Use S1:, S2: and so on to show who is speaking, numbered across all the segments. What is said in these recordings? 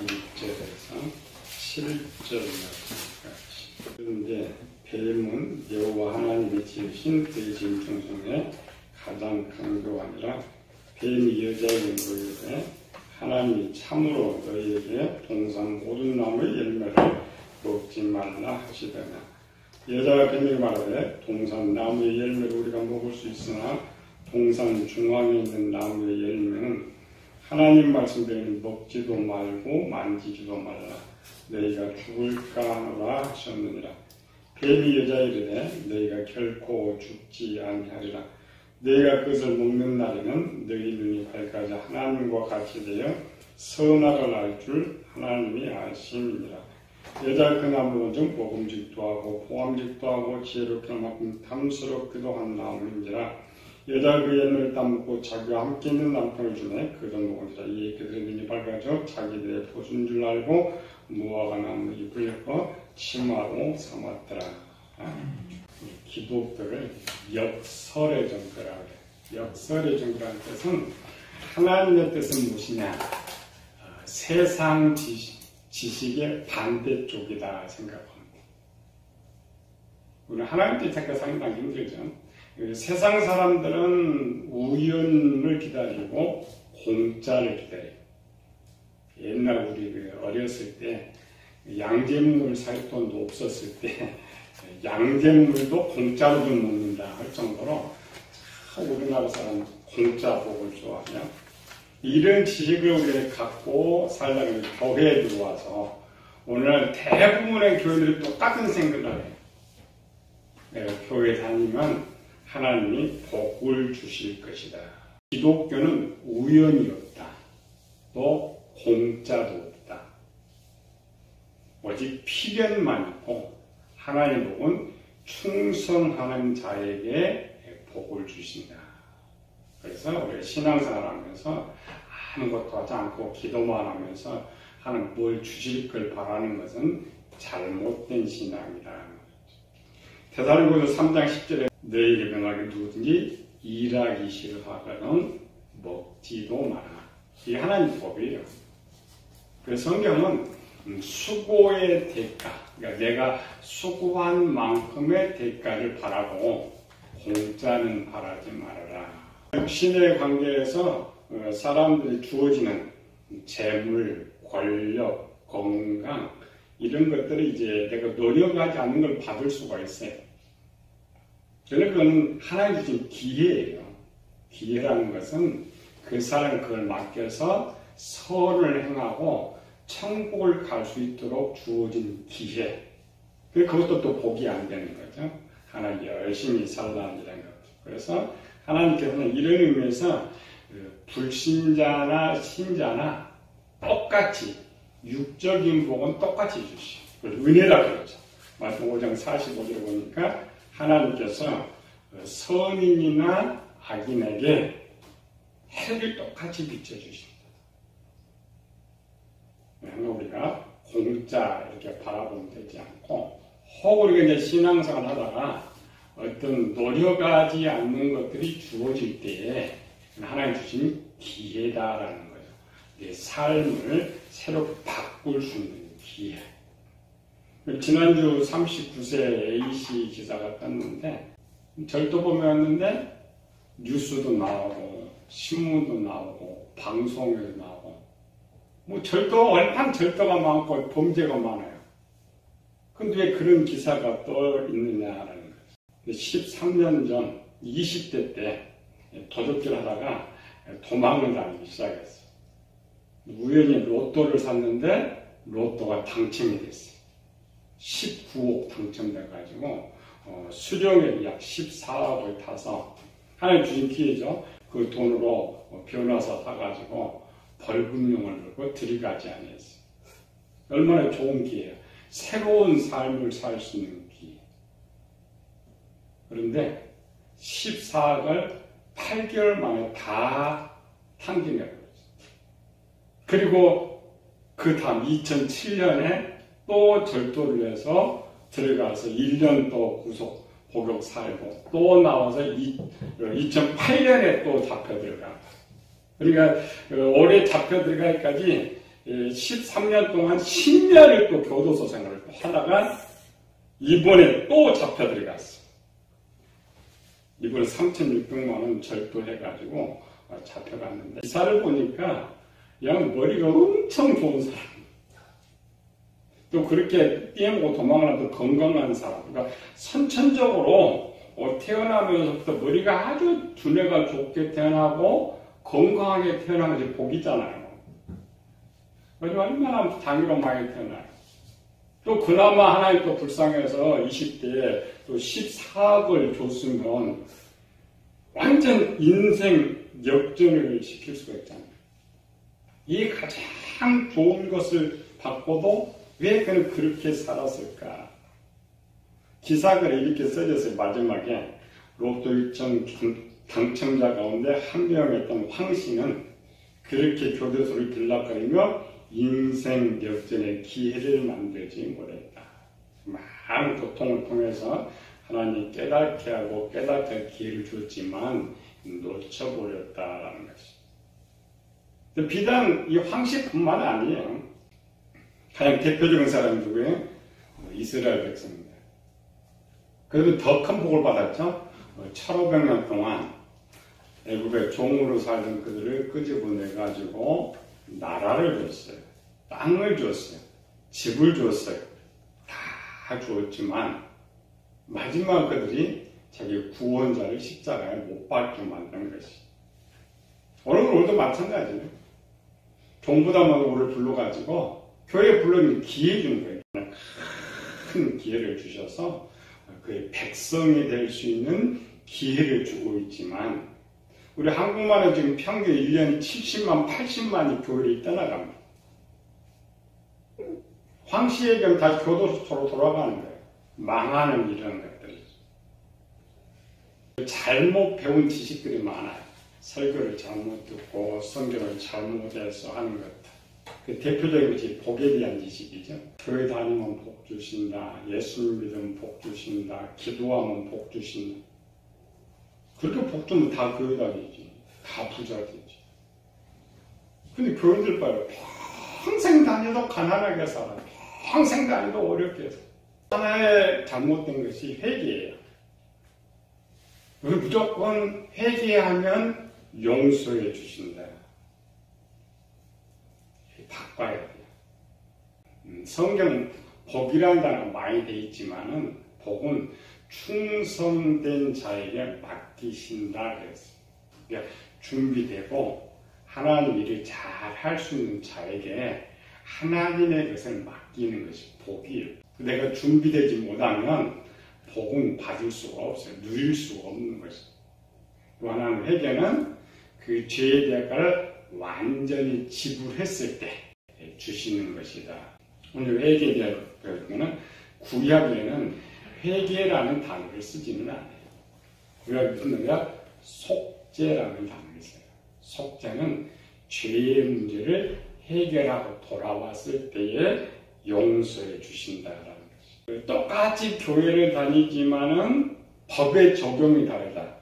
S1: 1절에서 7절까지. 그런데 뱀은 여호와 하나님이 지으신 그의 짐승 중에 가장 강도하니라. 뱀이 여자에게 물으되 하나님이 참으로 너희에게 동산 모든 나무의 열매를 먹지 말라 하시더냐. 여자가 뱀에게 말하되 동산 나무의 열매를 우리가 먹을 수 있으나 동산 중앙에 있는 나무의 열매는 하나님 말씀대로 먹지도 말고 만지지도 말라. 너희가 죽을까 하노라 하셨느니라. 뱀이 여자에게 이르되 너희가 결코 죽지 아니하리라. 너희가 그것을 먹는 날에는 너희 눈이 밝아져 하나님과 같이 되어 선악을 알 줄 하나님이 아심이니라. 여자가 그 나무는 좀 먹음직도 하고 포함직도 하고 지혜롭게 만큼 탐스럽기도 한 나무인지라. 여자가 그 열매를 따먹고 자기와 함께 있는 남편을 주매 그도 먹으니라. 이에 그들의 눈이 밝아져 자기들의 보수인 줄 알고 무화과 나무 잎을 엮어 치마로 삼았더라. 기독교를 역설의 정교라고 해요. 역설의 정교라는 뜻은 하나님의 뜻은 무엇이냐? 세상 지식의 반대쪽이다 생각합니다. 우리는 하나님 뜻 찾기가 상당히 힘들죠. 세상 사람들은 우연을 기다리고 공짜를 기다려요. 옛날 우리 어렸을 때 양잿물 살 돈도 없었을 때 양잿물도 공짜로 좀 먹는다 할 정도로 참 우리나라 사람 공짜 복을 좋아하냐. 이런 지식을 우리가 갖고 살다가 교회에 들어와서 오늘 대부분의 교회들이 똑같은 생각을 해요. 내가 교회 다니면 하나님이 복을 주실 것이다. 기독교는 우연이 없다. 또 공짜도 없다. 오직 필연만 있고 하나님의 복은 충성하는 자에게 복을 주신다. 그래서 우리가 신앙생활 하면서 아무것도 하지 않고 기도만 하면서 하나님 뭘 주실 걸 바라는 것은 잘못된 신앙이다. 데살로니가서 3장 10절에 너희에게 명하게 누구든지 일하기 싫어하거든 먹지도 마라. 이게 하나님 법이에요. 그래서 성경은 수고의 대가, 그러니까 내가 수고한 만큼의 대가를 바라고 공짜는 바라지 말아라. 신의 관계에서 사람들이 주어지는 재물, 권력, 건강 이런 것들이 이제 내가 노력하지 않는 걸 받을 수가 있어요. 그러나 그건 하나님 주신 기회예요. 기회라는 것은 그 사람이 그걸 맡겨서 선을 행하고 천국을 갈 수 있도록 주어진 기회. 그것도 또 복이 안 되는 거죠. 하나님 열심히 살라는 이런 것. 그래서 하나님께서는 이런 의미에서 불신자나 신자나 똑같이 육적인 복은 똑같이 주시오. 은혜라 그러죠. 마태복음 5장 45절에 보니까 하나님께서 선인이나 악인에게 해를 똑같이 비춰주십니다. 우리가 공짜 이렇게 바라보면 되지 않고 혹 우리가 이제 신앙생활 하다가 어떤 노력하지 않는 것들이 주어질 때에 하나님 주신 기회다라는 거예요. 내 삶을 새롭게 바꿀 수 있는 기회. 지난주 39세 A씨 기사가 떴는데 절도범이었는데 뉴스도 나오고 신문도 나오고 방송에도 나오고 뭐 얼마나 절도가 많고 범죄가 많아요. 근데 왜 그런 기사가 떠 있느냐라는 거예요. 13년 전 20대 때 도둑질 하다가 도망을 다니기 시작했어요. 우연히 로또를 샀는데 로또가 당첨이 됐어요. 19억 당첨돼가지고 수령액이 약 14억을 타서 하나님 주신 기회죠. 그 돈으로 변호사 사가지고 벌금형을 넣고 들이가지 않았어요. 얼마나 좋은 기회예요. 새로운 삶을 살 수 있는 기회. 그런데 14억을 8개월 만에 다 탕진해버렸어요. 그리고 그 다음 2007년에 또 절도를 해서 들어가서 1년 또 구속 복역 살고 또 나와서 2008년에 또 잡혀 들어가. 그러니까 올해 잡혀 들어가기까지 13년 동안 10년을 또 교도소 생활을 또 하다가 이번에 또 잡혀 들어갔어. 이번에 3,600만 원 절도해가지고 잡혀갔는데 기사를 보니까 그냥 머리가 엄청 좋은 사람, 또 그렇게 뛰어먹고 도망가도 건강한 사람, 그러니까 선천적으로 태어나면서부터 머리가 아주 두뇌가 좋게 태어나고 건강하게 태어난 것이 복이잖아요. 그래서 얼마나 장기로 많이 태어나요. 또 그나마 하나님 또 불쌍해서 20대에 또 14억을 줬으면 완전 인생 역전을 시킬 수가 있잖아요. 이 가장 좋은 것을 받고도 왜 그는 그렇게 살았을까? 기사글에 이렇게 써졌어요. 마지막에 로또 1등 당첨자 가운데 한 명이었던 황 씨는 그렇게 교도소를 들락거리며 인생 역전의 기회를 만들지 못했다. 많은 고통을 통해서 하나님 깨닫게 하고 깨닫게 할 기회를 줬지만 놓쳐버렸다라는 것이. 비단 이 황 씨뿐만 아니에요. 가장 대표적인 사람이 누구예요? 이스라엘 백성입니다. 그래도 더 큰 복을 받았죠. 1500년 동안 애굽의 종으로 살던 그들을 끄집어내가지고 나라를 줬어요. 땅을 줬어요. 집을 줬어요. 다 주었지만 마지막 그들이 자기 구원자를 십자가에 못 박게 만든 것이. 오늘도 마찬가지예요. 종보다 먼저 우리를 불러가지고 교회에 불러는 기회 준 거예요. 큰 기회를 주셔서 그의 백성이 될 수 있는 기회를 주고 있지만 우리 한국만은 지금 평균 1년에 70만, 80만이 교회를 떠나갑니다. 황 씨의 경우 다시 교도소로 돌아가는 거예요. 망하는 이런 것들이. 잘못 배운 지식들이 많아요. 설교를 잘못 듣고 성경을 잘못해서 하는 것들. 그 대표적인 것이 복에 대한 지식이죠. 교회 다니면 복 주신다. 예수 믿으면 복 주신다. 기도하면 복 주신다. 그렇게 복 주면 다 교회 다니지. 다 부자 되지. 근데 교인들 봐요. 평생 다녀도 가난하게 살아. 평생 다녀도 어렵게 살아. 하나의 잘못된 것이 회개예요. 무조건 회개하면 용서해 주신다. 바꿔야 돼요. 성경 복이라는 단어가 많이 되어 있지만은 복은 충성된 자에게 맡기신다 그랬어요. 그러니까 준비되고 하나님 일을 잘 할 수 있는 자에게 하나님의 것을 맡기는 것이 복이에요. 내가 준비되지 못하면 복은 받을 수가 없어요. 누릴 수가 없는 것이에요. 또 하나는 회개는 그 죄의 대가를 완전히 지불했을 때 주시는 것이다. 오늘 회개에 대한 배우는 구약에는 회개라는 단어를 쓰지는 않아요. 구약에 무슨 가 속죄라는 단어를 써요. 속죄는 죄의 문제를 해결하고 돌아왔을 때에 용서해 주신다라는 것이죠. 똑같이 교회를 다니지만은 법의 적용이 다르다.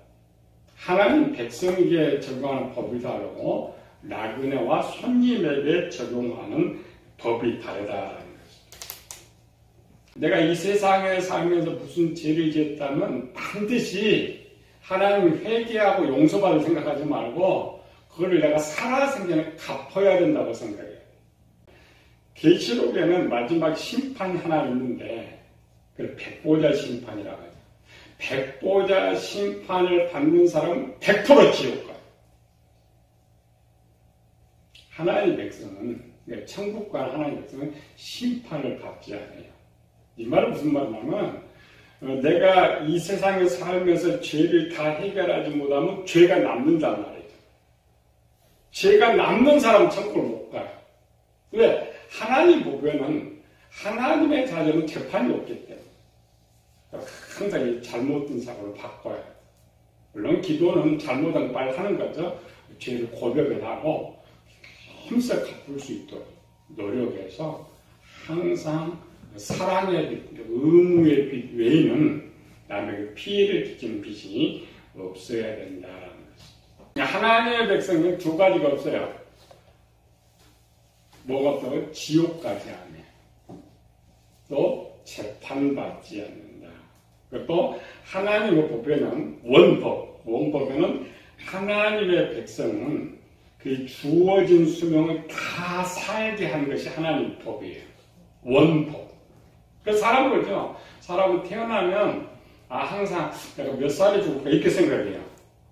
S1: 하나님 백성에게 적용하는 법이 다르고 나그네와 손님에게 적용하는 법이 다르다라는 것이죠. 내가 이 세상에 살면서 무슨 죄를 지었다면 반드시 하나님 회개하고 용서받을 생각하지 말고 그거를 내가 살아생전에 갚아야 된다고 생각해요. 계시록에는 마지막 심판이 하나 있는데 그걸 백보자 심판이라고 하죠. 백보자 심판을 받는 사람은 100% 지옥 가요. 하나님의 백성은, 천국과 하나님의 백성은 심판을 받지 않아요. 이 말은 무슨 말이냐면 내가 이 세상에 살면서 죄를 다 해결하지 못하면 죄가 남는단 말이에요. 죄가 남는 사람은 천국을 못 가요. 왜? 하나님 보고는 하나님의 자녀는 재판이 없기 때문에 항상 이 잘못된 사고를 바꿔야 해요. 물론 기도는 잘못한 거 빨리 하는 거죠. 죄를 고백을 하고 힘써 갚을 수 있도록 노력해서 항상 사랑의 빛, 의무의 빛 외에는 남에게 피해를 끼치는 빛이 없어야 된다는 것입니다. 하나님의 백성은 두 가지가 없어요. 뭐가 또 지옥까지 안 해. 또 재판받지 않는다. 또 하나님의 법에는 원법에는 하나님의 백성은 그 주어진 수명을 다 살게 하는 것이 하나님의 법이에요. 원법. 그래서 사람은 그렇죠. 사람은 태어나면 항상 내가 몇 살에 죽을까 이렇게 생각해요.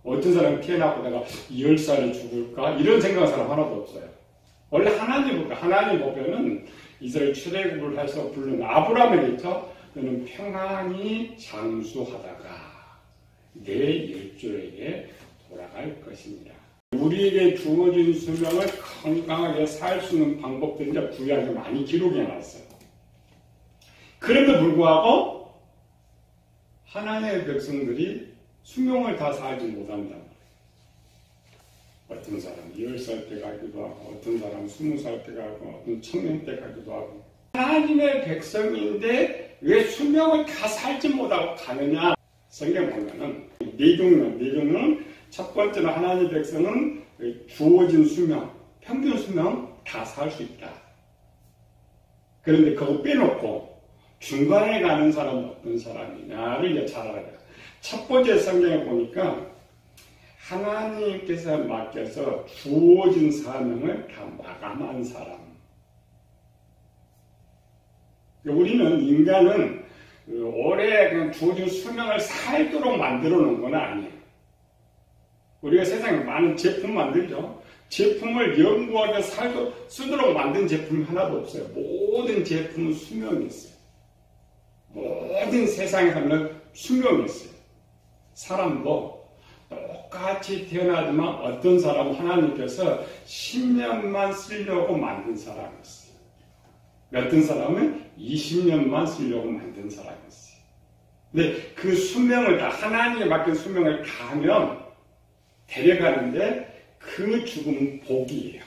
S1: 어떤 사람은 태어나고 내가 10살에 죽을까 이런 생각하는 사람 하나도 없어요. 원래 하나님 법에는 이스라엘 출애굽을 해서 부른 아브라함에게서 너는 평안히 장수하다가 내 열조에게 돌아갈 것입니다. 우리에게 주어진 수명을 건강하게 살 수 있는 방법들이 이제 구약에 많이 기록해 놨어요. 그럼에도 불구하고 하나님의 백성들이 수명을 다 살지 못한다. 어떤 사람은 10살 때 가기도 하고 어떤 사람은 20살 때 가고 어떤 청년 때 가기도 하고 하나님의 백성인데 왜 수명을 다 살지 못하고 가느냐. 성경 보면은 네 종류는 첫 번째는 하나님의 백성은 주어진 수명, 평균 수명 다 살 수 있다. 그런데 그거 빼놓고 중간에 가는 사람은 어떤 사람이냐를 이제 잘 알아야 돼요. 첫 번째 성경에 보니까 하나님께서 맡겨서 주어진 사명을 다 마감한 사람. 우리는 인간은 오래 그냥 주어진 수명을 살도록 만들어 놓은 건 아니에요. 우리가 세상에 많은 제품 만들죠. 제품을 연구하며 쓰도록 만든 제품이 하나도 없어요. 모든 제품은 수명이 있어요. 모든 세상에서는 수명이 있어요. 사람도 똑같이 태어나지만 어떤 사람은 하나님께서 10년만 쓰려고 만든 사람이 있어요. 어떤 사람은 20년만 쓰려고 만든 사람이 있어요. 근데 그 수명을 다 하나님에 맡긴 수명을 다 하면 데려가는데 그 죽음은 복이에요.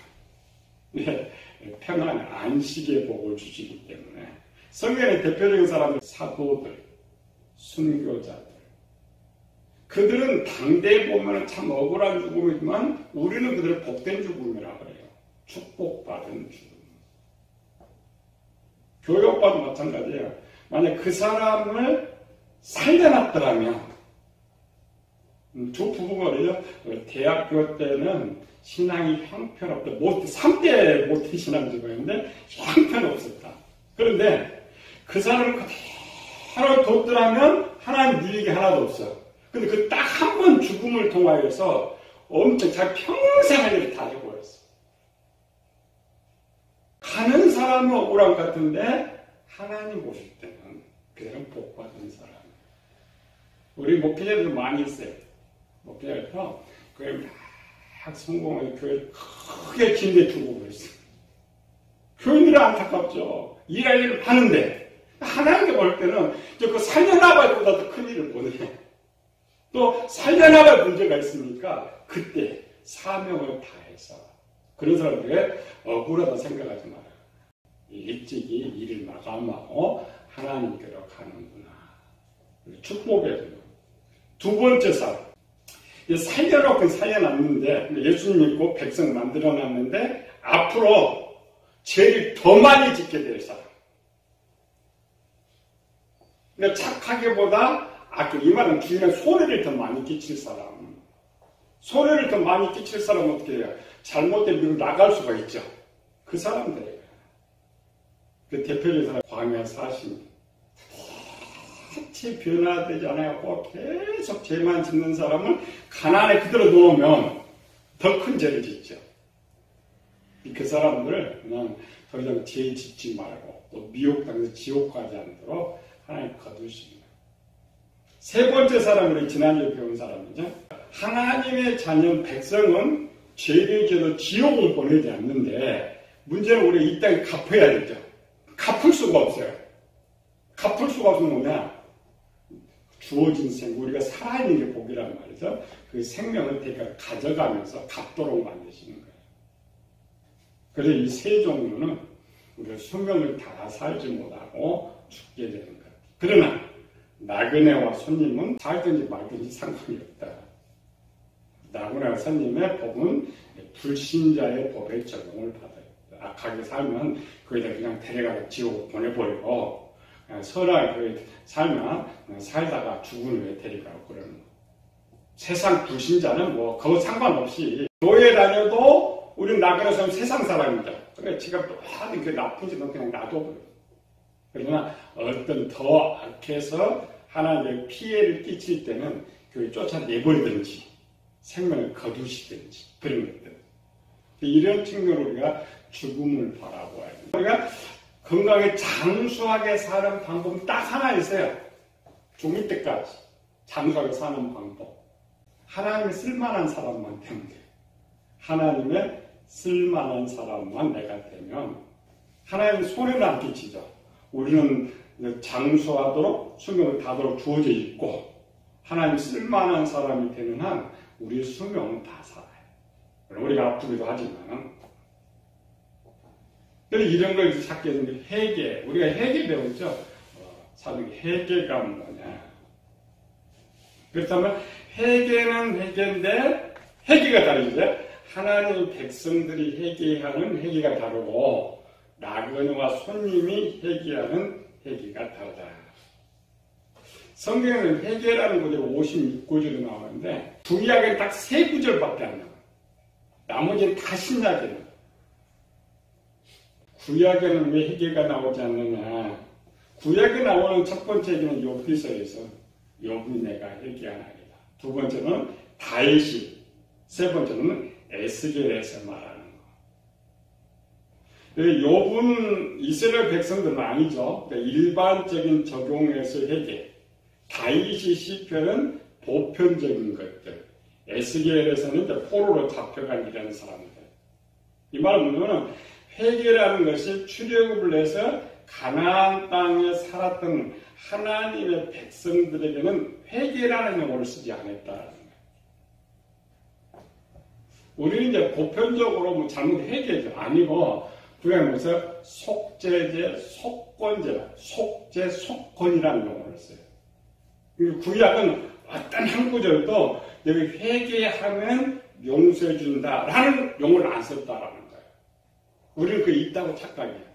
S1: 평안 안식의 복을 주시기 때문에 성경의 대표적인 사람들 사도들, 순교자들 그들은 당대에 보면 참 억울한 죽음이지만 우리는 그들을 복된 죽음이라고 해요. 축복받은 죽음. 교육과도 마찬가지예요. 만약 그 사람을 살려놨더라면 두 부부가 그래요. 대학교 때는 신앙이 형편없다. 3대 모태 신앙주의였는데 형편없었다. 그런데 그 사람을 그대로 뒀더라면 하나님 누리게 하나도 없어요. 근데 그 딱 한 번 죽음을 통하여서 엄청 잘 평생 할 일을 다 해버렸어. 가는 사람은 억울한 것 같은데 하나님 보실 때는 그 사람 복받은 사람. 우리 목회자들 많이 있어요. 목회자에서 교회 막 성공해서 교회 크게 진대 주고 그랬어요. 교인들은 안타깝죠. 일할 일을 하는데 하나님께 볼 때는 그 살려나갈 보다 더 큰 일을 보내. 또 살려나갈 문제가 있으니까 그때 사명을 다해서 그런 사람들의 억울하다 생각하지 마라. 일찍이 일을 마감하고 하나님께로 가는구나. 축복해줘요. 두 번째 사람. 살려놓고 살려놨는데 예수님 믿고 백성 만들어놨는데 앞으로 죄를 더 많이 짓게 될 사람. 근데 착하게보다 이 말은 주인의 손해를 더 많이 끼칠 사람. 손해를 더 많이 끼칠 사람은 어떻게 해요? 잘못된 길로 나갈 수가 있죠. 그 사람들이에요. 그 대표적인 사람 광야 40년. 같이 변화되지 않아갖고 계속 죄만 짓는 사람을 가난에 그대로 놓으면 더 큰 죄를 짓죠. 그 사람들을 그냥 더 이상 죄 짓지 말고 또 미혹당해서 지옥 가지 않도록 하나님 거두십니다. 세 번째 사람으로 지난주에 배운 사람이죠. 하나님의 자녀 백성은 죄를 지어도 지옥을 보내지 않는데 문제는 우리 이 땅에 갚아야 되죠. 갚을 수가 없어요. 갚을 수가 없는 뭐냐? 주어진 생, 우리가 살아있는 게 복이란 말이죠. 그 생명을 대가 가져가면서 갚도록 만드시는 거예요. 그래서 이 세 종류는 우리가 수명을 다 살지 못하고 죽게 되는 거예요. 그러나 나그네와 손님은 살든지 말든지 상관이 없다. 나그네와 손님의 법은 불신자의 법에 적용을 받았다. 악하게 살면 거기다 그냥 데려가서 지옥 보내버리고 선하게 살면 살다가 죽은 후에 데려가고 그러는 거. 세상 불신자는 뭐 그거 상관없이 교회 다녀도 우리는 나그네처럼 세상 사람이다. 그래 지가 또 하든 그 나쁜 짓은 그냥 놔둬버려. 그러나 어떤 더 악해서 하나님의 피해를 끼칠 때는 교회 쫓아내버리든지 생명을 거두시든지 그런 것들. 이런 측면으로 우리가 죽음을 바라보아야 됩니다. 우리가 건강에 장수하게 사는 방법은 딱 하나 있어요. 죽을 때까지 장수하게 사는 방법. 하나님의 쓸만한 사람만 되면 돼요. 하나님의 쓸만한 사람만 내가 되면 하나님 손해를 안 끼치죠. 우리는 장수하도록 수명을 다하도록 주어져 있고 하나님 쓸만한 사람이 되는 한 우리의 수명은 다 살아요. 우리가 아프기도 하지만 이런 걸 찾게 되는 회개. 우리가 회개 배웠죠. 사실 회개가 뭐냐. 그렇다면 회개는 회개인데 회개가 다르죠. 하나님 백성들이 회개하는 회개가 다르고 나그네와 손님이 회개하는 회개가 다르다. 성경에는 회개라는 구절이 56구절이 나오는데 구약에는 딱 3구절밖에 안 나와요. 나머지는 다 신약이에요. 구약에는 왜 회개가 나오지 않느냐. 구약에 나오는 첫 번째 얘기는 욥기서에서 욥이 내가 회개하나이다. 두 번째는 다윗이, 세 번째는 에스겔에서 말하는 거. 욥은 이스라엘 백성들은 아니죠. 일반적인 적용에서 회개. 다윗이 시편은 보편적인 것들. 에스겔에서는 이제 포로로 잡혀간 이라는 사람들. 이 말은 뭐냐면 회개라는 것이 출애굽을 해서 가나안 땅에 살았던 하나님의 백성들에게는 회개라는 용어를 쓰지 않았다는 거예요. 우리는 이제 보편적으로 뭐 잘못 회개죠. 아니고 구약에서 속죄제, 속건제, 속죄, 속건이라는 용어를 써요. 구약은 어떤 한 구절도 여기 회개하면 용서해준다라는 용어를 안 썼다라는 거예요. 우리는 그게 있다고 착각해요.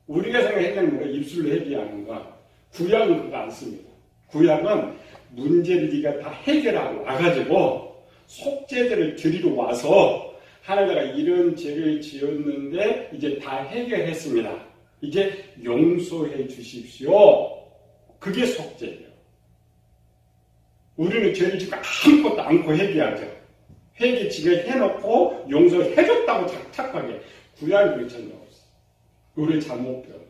S1: 우리가 생각하는 거 입술로 회개하는 거. 구약은 그거 안 씁니다. 구약은 문제를 네가 다 해결하고 와가지고 속죄제를 드리러 와서 하나님가 이런 죄를 지었는데 이제 다 해결했습니다. 이제 용서해 주십시오. 그게 속죄예요. 우리는 죄를 짓고 아무것도 않고 회개하죠. 회개 지가 해놓고 용서를 해줬다고 착각해. 구약이 그게 전혀 없어. 우리 잘못 배워.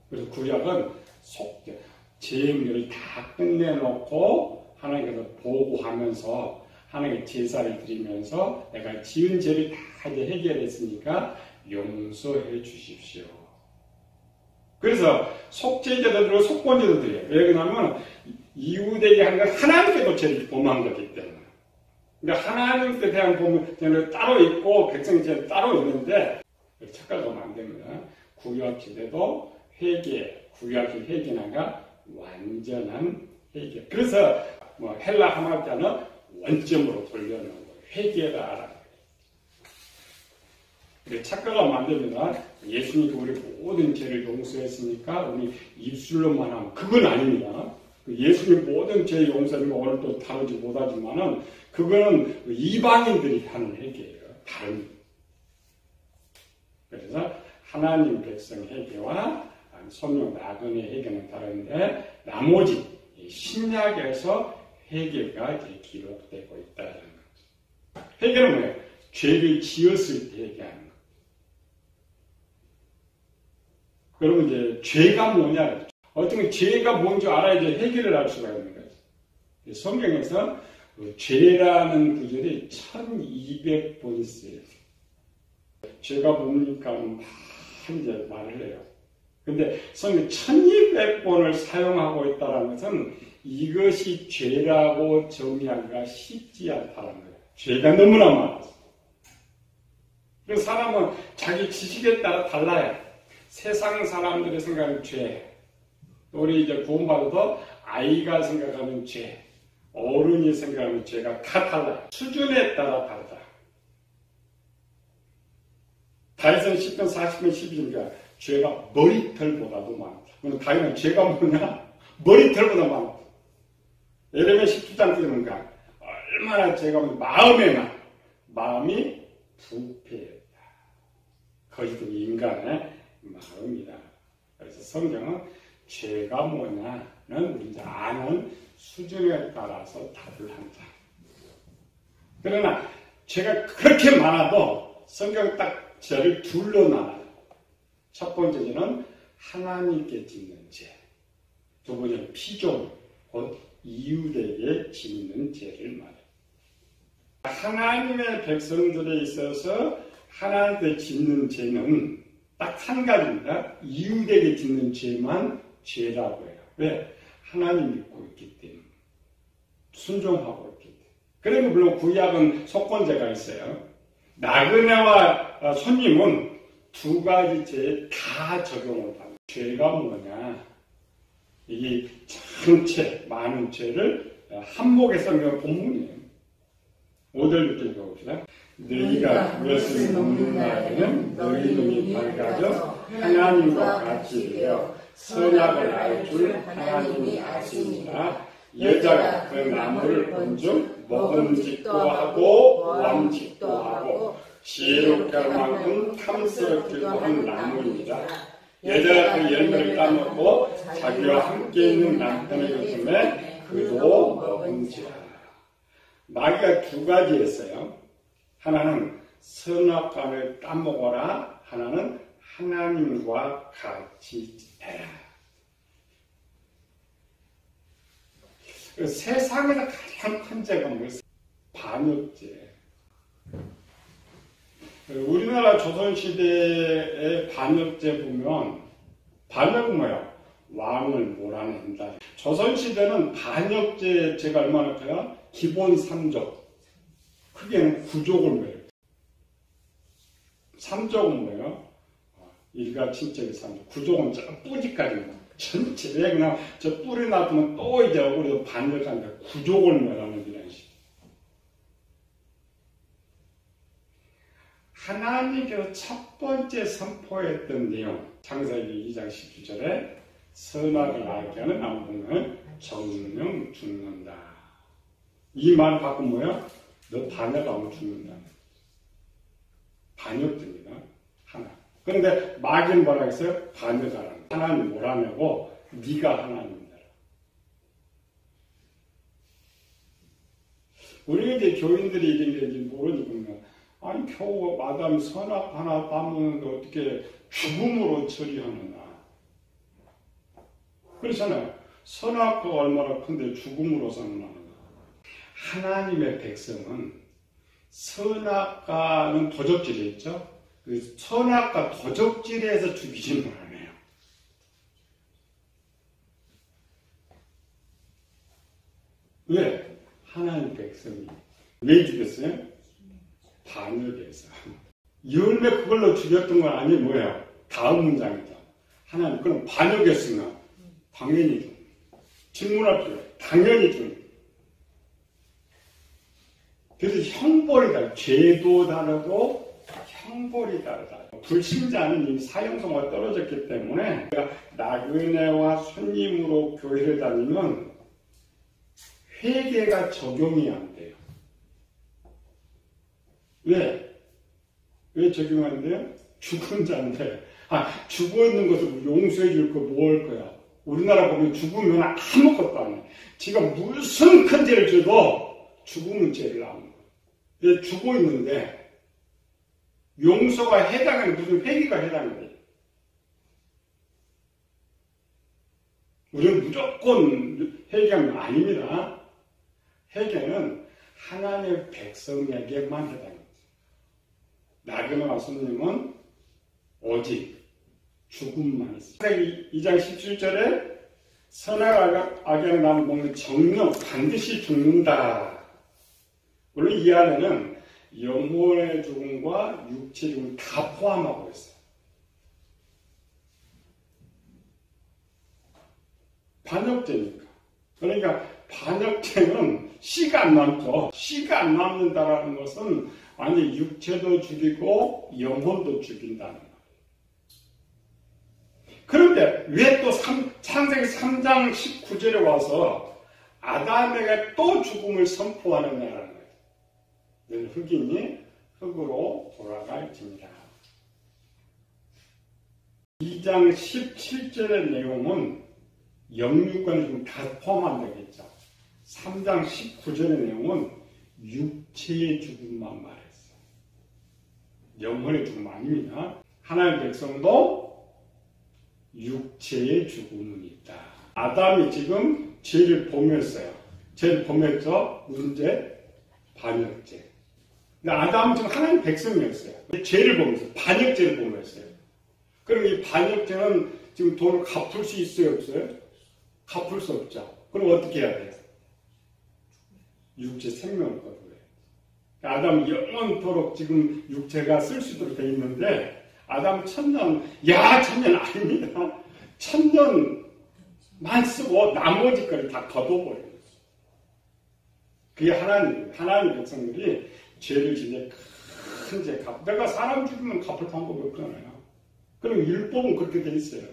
S1: 그래서 구약은 속죄, 죄행을 다 끝내놓고 하나님께서 보고하면서 하나님께 제사를 드리면서 내가 지은 죄를 다 이제 해결했으니까 용서해 주십시오. 그래서 속죄제도 드리고 속건제도 드려요. 왜 그러냐면 이웃에게 한 건 하나님께도 죄를 범한 거기 때문에. 그러니까 하나님께 대한 범죄는 따로 있고 백성의 죄는 따로 있는데 착각하면 안 됩니다. 구약시대도 회개, 구약의 회개나가 완전한 회개. 그래서 뭐 헬라 하마자는 원점으로 돌려놓은 거예요. 회개라라는 거예요. 착각하면 안 됩니다. 예수님이 우리 모든 죄를 용서했으니까 우리 입술로만 하면 그건 아닙니다. 예수님 모든 죄 용서는 오늘 또 다루지 못하지만은 그거는 이방인들이 하는 회개예요. 다른. 그래서 하나님 백성 회개와 성령 나그네 회개는 다른데 나머지 신약에서 회개가 이제 기록되고 있다는 거죠. 회개는 뭐예요? 죄를 지었을 때 회개하는 거. 그러면 이제 죄가 뭐냐? 어떤 죄가 뭔지 알아야지 회개를 할 수가 있는 거죠. 성경에서 죄라는 구절이 1200번 있어요. 죄가 뭡니까? 다 이제 말을 해요. 근데 성경 1200번을 사용하고 있다는 것은 이것이 죄라고 정의하기가 쉽지 않다는 거예요. 죄가 너무나 많아서. 그래서 사람은 자기 지식에 따라 달라요. 세상 사람들이 생각하는 죄, 우리 이제 구원받아도 아이가 생각하는 죄, 어른이 생각하는 죄가 다 달라요. 수준에 따라 다르다. 다윗은 10편 40편 12절인가 죄가 머리털보다도 많다. 그럼 다윗은 죄가 뭐냐? 머리털보다 많다. 예레미야 19장 때문인가 얼마나 죄가 마음이 부패했다. 거짓된 인간의 마음이다. 그래서 성경은 죄가 뭐냐는 우리 아는 수준에 따라서 답을 한다. 그러나 죄가 그렇게 많아도 성경 딱 죄를 둘로 나눠요. 첫 번째 죄는 하나님께 짓는 죄. 두 번째는 피조, 곧 이웃에게 짓는 죄를 말해요. 하나님의 백성들에 있어서 하나님께 짓는 죄는 딱 한 가지입니다. 이웃에게 짓는 죄만 죄라고 해요. 왜? 하나님 믿고 있기 때문에. 순종하고 있기 때문에. 그리고 물론 구약은 속건죄가 있어요. 나그네와 손님은 두 가지 죄에 다 적용을 받는. 죄가 뭐냐? 이 전체 많은 죄를 한목의 성경 본문이에요. 5절부터 읽어봅시다. 너희가 그것을 먹는 날에는 너희 눈이 밝아져 하나님과 같이 되어 선악을 알 줄 하나님이 아시니라. 여자가 그 나무를 본즉 먹음직도 하고 왕직도 하고 지혜롭게 할 만큼 탐스럽기도 한 나무입니다. 여자가 그 열매를 따먹고 자기와 함께 있는 남편을 요즘에 그도 먹은지라. 마귀가 두 가지 했어요. 하나는 선악과를 따먹어라. 하나는 하나님과 같이 해라. 세상에서 가장 큰 죄가 뭐예요? 반역죄. 우리나라 조선시대의 반역죄 보면 반역은 뭐야? 왕을 몰아낸다. 조선시대는 반역죄 죄가 얼마나 커요? 기본 3족. 크게는 9족을 매요. 3족은 뭐예요? 일가 친척의 3족. 9족은 저 뿌리까지 전체 그냥 저 뿌리 놔두면 또 이제 우리도 반역한다. 9족을 매라는 이런 식. 하나님께서 첫 번째 선포했던 내용, 창세기 2장 19절에 선악을 알게 하는 나무 보면 정령 죽는다. 이 말 갖고 뭐야? 너 반역하면 죽는다. 반역됩니다. 하나. 그런데 마귀는 뭐라 했어요? 반역하라. 하나님 몰아내고 네가 하나님이다. 우리 이제 교인들이 이런 게 모르니까 아니 겨우 마담 선악 하나 따먹는데 어떻게 죽음으로 처리하느냐. 그렇잖아요. 선악과가 얼마나 큰데 죽음으로 선언하느냐. 하나님의 백성은 선악과는 도적질이었죠. 그 선악과 도적질에서 죽이지는 않아요. 왜? 하나님 백성이 왜 죽였어요? 반역해서. 열매 그걸로 죽였던 건 아니 뭐야? 다음 문장이다. 하나님 그럼 반역했으면 당연히 죽. 질문할 필요 당연히 죽. 그래서 형벌이 다르다. 죄도 다르고 형벌이 다르다. 불신자는 이미 사형성과 떨어졌기 때문에 나그네와 손님으로 교회를 다니면 회개가 적용이 안 돼요. 왜? 왜 적용 안 돼요? 죽은 자인데 죽어있는 것을 용서해 줄 거 뭐 할 거야? 우리나라 보면 죽으면 아무것도 안 해. 지가 무슨 큰 죄를 줘도 죽으면 죄를 안 해. 왜 죽어 있는데 용서가 해당하는 무슨 회개가 해당돼? 우리는 무조건 회개하면 아닙니다. 회개는 하나님의 백성에게만 해당합니다. 나그네와 손님은 오직 죽음만 있습니다. 2장 17절에 선악 악의 나무 먹는 정령 반드시 죽는다. 물론 이 안에는 영혼의 죽음과 육체 죽음 다 포함하고 있어요. 반역죄니까. 그러니까 반역죄는 씨가 안 남죠. 씨가 안 남는다라는 것은 완전히 육체도 죽이고 영혼도 죽인다는 거예요. 그런데 왜 또 창세기 3장 19절에 와서 아담에게 또 죽음을 선포하느냐라는 거예요. 늘 흑인이 흑으로 돌아갈지니라. 2장 17절의 내용은 영육관을 좀 다 포함한다고 했죠. 3장 19절의 내용은 육체의 죽음만 말했어요. 영혼의 죽음 아닙니다. 하나님의 백성도 육체의 죽음은 있다. 아담이 지금 죄를 범했어요. 죄를 범했죠. 문제, 반역죄. 근데 아담은 지금 하나님의 백성이었어요. 죄를 범했어요. 반역죄를 범했어요. 그럼 이 반역죄는 지금 돈을 갚을 수 있어요, 없어요? 갚을 수 없죠. 그럼 어떻게 해야 돼요? 육체 생명을 거둬요. 아담 영원토록 지금 육체가 쓸 수 있도록 되어 있는데 아담 천년 아닙니다. 천년만 쓰고 나머지 거를 다 거둬버려요. 그게 하나님 백성들이 죄를 지내 큰 죄 내가 사람 죽이면 갚을 방법이 없잖아요. 그럼 율법은 그렇게 돼 있어요.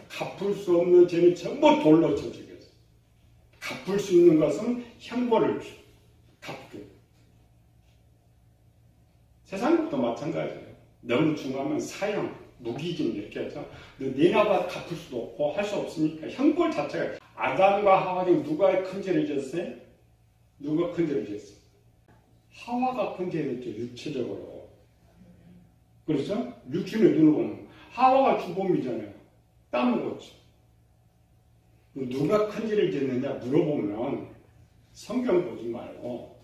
S1: 갚을 수 없는 죄는 전부 돌로 쳐 죽여서 갚을 수 있는 것은 형벌을 갚게. 세상도 마찬가지예요. 너무 중하면 사형, 무기징 이렇게 해서 내놔봐 갚을 수도 없고 할 수 없으니까 형벌 자체가 아담과 하와 중 누가 큰 죄를 지었어요? 누가 큰 죄를 지었어요? 하와가 큰 죄를 지었죠. 육체적으로. 그렇죠? 육신의 눈으로 보면 하와가 주범이잖아요. 따먹었죠. 누가 큰 죄를 지었느냐 물어보면 성경 보지 말고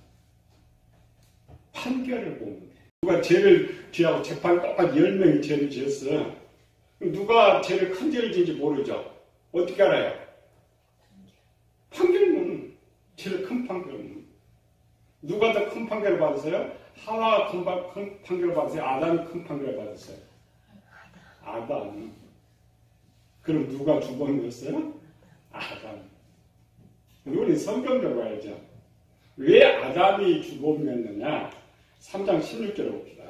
S1: 판결을 보면 돼. 누가 죄를 지하고 재판에 똑같이 10명이 죄를 지었어. 누가 죄를 큰 죄를 지은지 모르죠. 어떻게 알아요? 판결문. 제일 큰 판결문. 누가 더 큰 판결을 받았어요? 하와가 큰 판결을 받았어요? 아담이 큰 판결을 받았어요? 아담. 그럼 누가 주범이었어요? 아담. 우리 성경적으로 알죠. 왜 아담이 주범이었느냐? 3장 16절을 봅시다.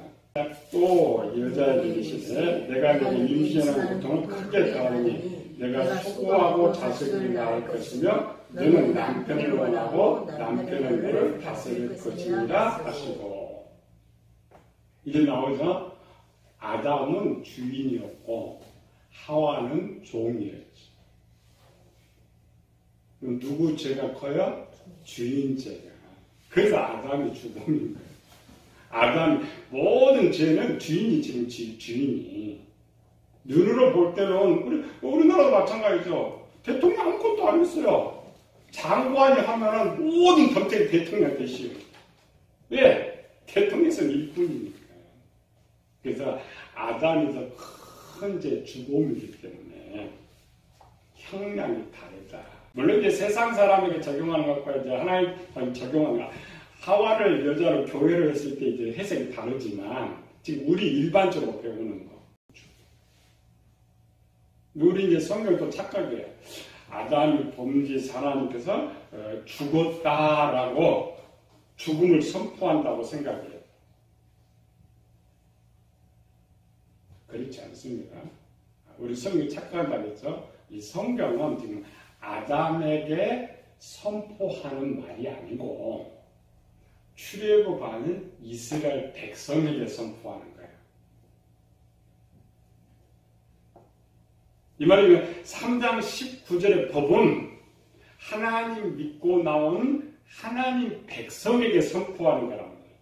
S1: 또 여자에게 이르시되 내가 너희 임신하는 고통을 크게 당하니 내가 수고하고 자식을 낳을 것이며 너는 남편을 원하고 남편은 너를 다스릴 것이니라 하시고. 이제 나오죠. 아담은 주인이었고 하와는 종이었지. 그럼 누구 죄가 커요? 주인 죄가. 그래서 아담이 주범인 거예요. 아담 모든 죄는 주인이 지금 주인이. 눈으로 볼 때는 우리나라도 마찬가지죠. 대통령 아무것도 안 했어요. 장관이 하면은 모든 정책이 대통령한테 씌워요. 왜? 대통령에서는 일꾼이니까. 그래서 아담이 더 큰 죄 주범이기 때문에 형량이 다르다. 물론 이제 세상 사람에게 적용하는 것과 이제 하나님 적용하는 것. 하와를 여자로 교회를 했을 때 이제 해석이 다르지만 지금 우리 일반적으로 배우는 거. 우리 이제 성경도 착각이에요. 아담이 범죄 하나님께서 죽었다라고 죽음을 선포한다고 생각해요. 그렇지 않습니다. 우리 성경이 착각한다고 했죠. 이 성경은 지금 아담에게 선포하는 말이 아니고 출애굽하는 이스라엘 백성에게 선포하는 거예요. 이 말이면 3장 19절의 법은 하나님 믿고 나온 하나님 백성에게 선포하는 거란 말이에요.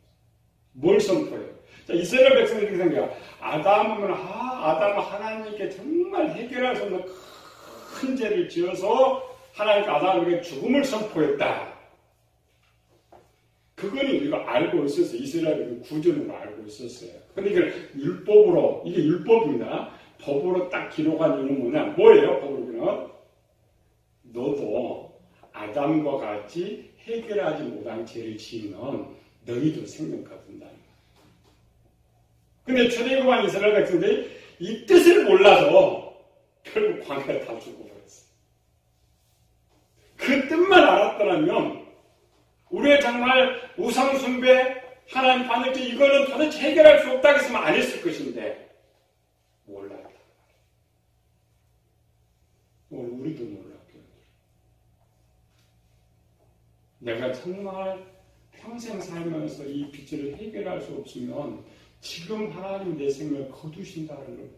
S1: 뭘 선포해요? 자, 이스라엘 백성이 이렇게 생각해요. 아담은 하나님께 정말 해결할 수 없는 큰 죄를 지어서 하나님께 아담에게 죽음을 선포했다. 그거는 우리가 알고 있었어요. 이스라엘은 구전으로 알고 있었어요. 근데 이걸 율법으로, 이게 율법입니다. 법으로 딱 기록한 이유는 뭐냐? 뭐예요? 법으로는? 너도 아담과 같이 해결하지 못한 죄를 지으면 너희도 생명 거둔다. 근데 출애굽한 이스라엘 백성들이 이 뜻을 몰라서 결국 광야에 다 죽어버렸어요. 그 뜻만 알았더라면 우리의 정말 우상숭배, 하나님 반역죄 이거는 도대체 해결할 수 없다고 했으면 안 했을 것인데 몰랐다. 오늘 우리도 놀랍게요. 내가 정말 평생 살면서 이 빚을 해결할 수 없으면 지금 하나님 내 생명을 거두신다는 걸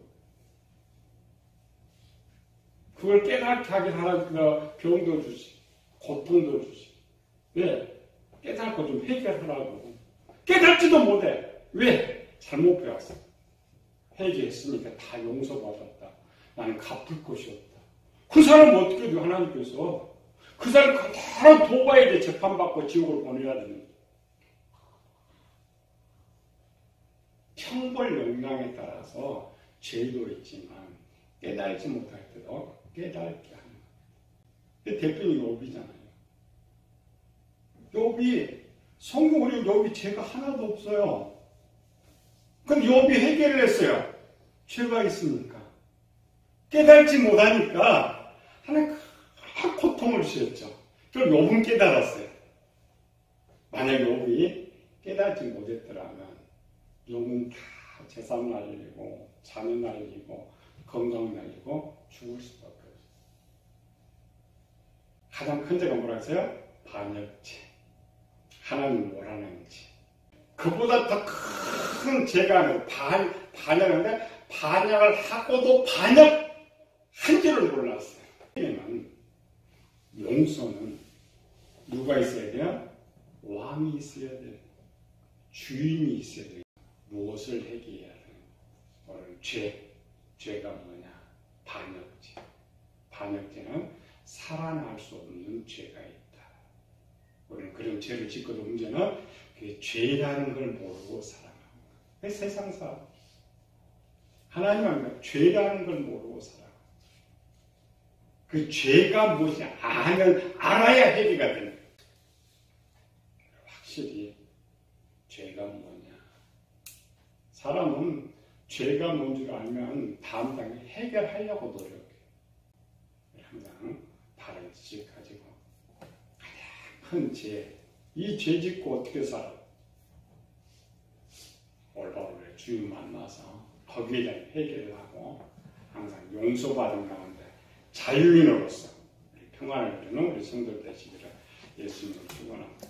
S1: 그걸 깨닫게 하게 하나님께서 병도 주시, 고통도 주시. 왜? 깨닫고 좀 해결하라고. 깨닫지도 못해. 왜? 잘못 배웠어. 회개했으니까 다 용서받았다. 나는 갚을 것이 없다. 그 사람은 어떻게 해도 하나님께서 그 사람 그대로 도바에게 재판받고 지옥을 보내야 되는 거예요. 형벌 역량에 따라서 죄도 있지만 깨달지 못할 때도 깨닫게 하는 거예요. 대표는 욥이잖아요. 욥이 성경으로 욥이 죄가 하나도 없어요. 그럼 욥이 해결을 했어요. 죄가 있으니까. 깨닫지 못하니까 하나님 큰 고통을 주셨죠. 그럼 욥은 깨달았어요. 만약 욥이 깨닫지 못했더라면 욥은 다 재산 날리고 자녀 날리고 건강 날리고 죽을 수밖에 없어요. 가장 큰 죄가 뭐라 했어요? 반역죄. 하나님 뭐라는 죄. 그보다 더 큰 죄가 반역인데 반역을 하고도 반역한 줄을 몰랐어요. 용서는 누가 있어야 돼요? 왕이 있어야 돼요. 주인이 있어야 돼요. 무엇을 해결해야 돼요? 오늘 죄가 뭐냐? 반역죄. 반역죄는 살아날 수 없는 죄가 있다. 우리는 그런 죄를 짓고도 문제는 그 죄라는 걸 모르고 살아가는 거예요. 세상 사람. 하나님은 죄라는 걸 모르고 살아가요. 그 죄가 무엇이 알아야 해결가 되는 거예요. 확실히 죄가 뭐냐. 사람은 죄가 뭔지 알면 다음 단계 해결하려고 노력해요. 항상 바른 지식 가지고 가장 큰 죄, 이 죄 짓고 어떻게 살아? 올바로 주님 만나서 거기에 대한 해결을 하고 항상 용서받은 가운데 자유인으로서 평안을 누리는 우리 성도 되시기를 예수님을 축원합니다.